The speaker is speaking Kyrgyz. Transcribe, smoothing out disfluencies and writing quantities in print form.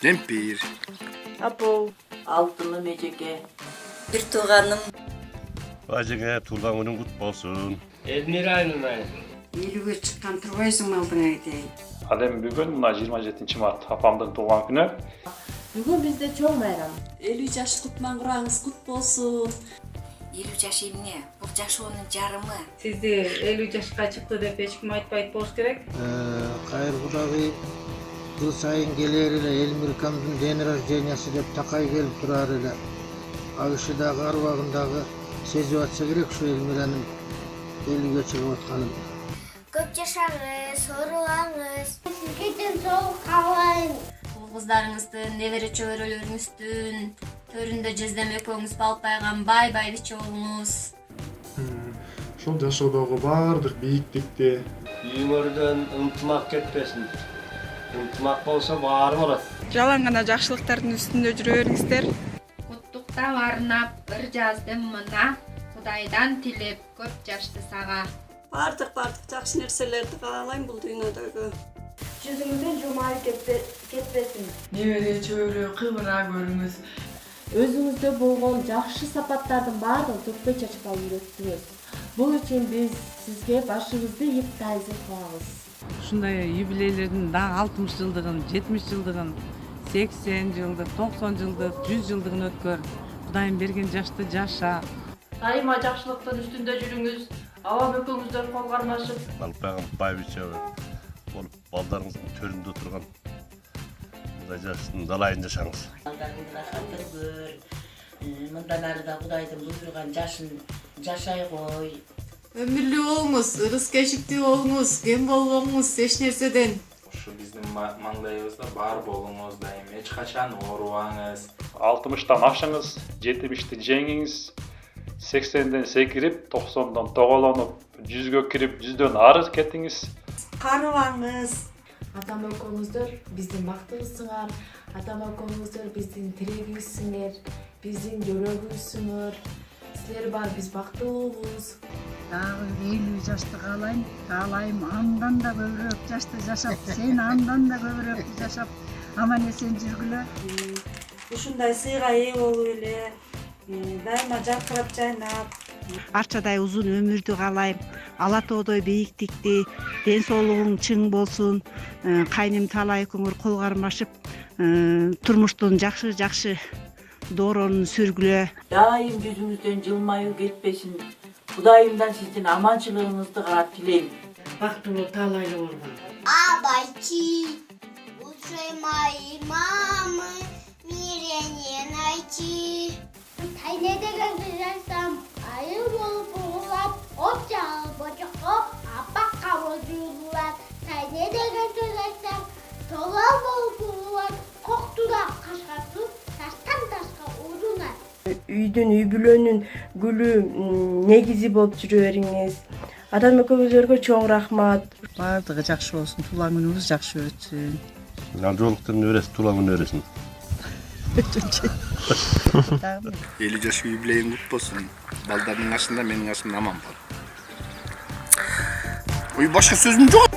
Cempir. Apo. Altılı Meceke. Bir tuğanım. Bacığa tuğlan günün kutlu olsun. Elmira Aynunay. Елуге чыккан турбайсың алдыңа дейт. Adem bugün muna 27 Mart apamdın doğan günü. Bugün bizde çok bayram. 50 жаш кутман кураңыз кут болсун. 50 жаш эмне? Бул жаш онун жарымы. Сизди 50 жашка чыкты деп эч ким айтпайт болуш керек. Кайргудагы жыл сайын келер эле Элмиркамдын день рождениясы деп такай келип турар эле. Ал киши дагы арбагындагы сезип атса керек ушу Элмиранын 50ге чыгып атканын. Көп жашаңыз, соруңуз. Сизге денсаулык каалайм. Кыздарыңыздын, небере чөбөрөлөрүңүздүн төрүндө жездем экөөңүз балпайган бай чогуңуз. Ошол жашоодогу баардык бийиктикти Үйүңөрдөн ынтымак кетпесин. Ынтымак болсо баары болот. Жалаң гана жакшылыктардын үстүндө жүрө бериңиздер. Куттуктап арнап бир жаздым мына. Кудайдан тилеп көп жашты сага. Бардык жакшы нерселерди каалайм бул дүйнөдөгү. Жүзүңүздөн жумайып кетпесин. Небере чөбөрө кыбыра көрүңүз. Өзүңүздө болгон жакшы сапаттардын баардыгын төкпөй чачпай үйрөттүңүз. Бул үчүн биз сизге башыбызды ийип таазим кылабыз. Ушундай юбилейлердин дагы 60 жылдыгын, 70 жылдыгын, 80 жылдык, 90 жылдык, 100 жылдыгын өткөр. Кудайым берген жашты жаша. Дайыма жакшылыктын үстүндө жүрүңүз. Аба бөкөңүздөр кол кармашып. Балпайган байбиче болуп балдарыңыздын төрүндө турган мындай жаштын далайын жашаңыз. Балдарыңыз рахатын көр. Мындан ары да Кудайдын буйруган жашын жашай кой. Өмүрлүү болуңуз, ырыс кешиктүү болуңуз, кем болгонуңуз эч нерседен. ушу биздин маңдайыбызда бар болуңуз, дайым эч качан оорубаңыз. 60'tan aşыңız, 70'ti жеңиңиz, 80'den sekirip, 90'dan toğalanıp, 100'gө кирип, 100'дөн ары кетиңиz. Карыбаңыз. Атам экөөңүздөр биздин бактыбызсыңар. Атам экөөңүздөр биздин тирегибизсиңер, биздин жөрөгүбүзсүңөр. Силер бар биз бактылуубуз. Дагы 50 жашты каалайм, андан да көбүрөөк жашты жашап, сен андан да көбүрөөк жашап, аман эсен жүргүлө. Ушундай сыйга ээ болуп эле, дайыма жаркырап жайнап, Арчадай узун өмүрдү каалайм, ала тоодой бийиктикти, ден соолугуң чың болсун, кайным талай экөөңөр кол кармашып, турмуштун жакшы дооронун сүргүлө. Daim yüzünüzden жылмаюу кетпесин. Кудайымдан сиздин аманчылыгыңызды тилейм. бактылуу таалайлуу болгон. Абайчи, лучшей моей мамы мире не найти. Тайне деген жасам, айы болуп улап, от жағып божоқоп, апаққа бозулап. Тайне деген сөз айтсам, тола болуп улап, коктуда кашкартып, таштан ташка урунат. Үйдүн үй бүлөнүн гүлү негизи болуп жүрө бериңиз. Адам экөөңүзгө чоң рахмат. Баардыгы жакшы болсун, туулган күнүңүз жакшы өтсүн. Жолуктун өрөсү, тулагын өрөсүн. 50 жаш юбилейиң кутlu olsun. Балдардын кашында менин кашымда аман бол. Ой, башка сөзүм жок.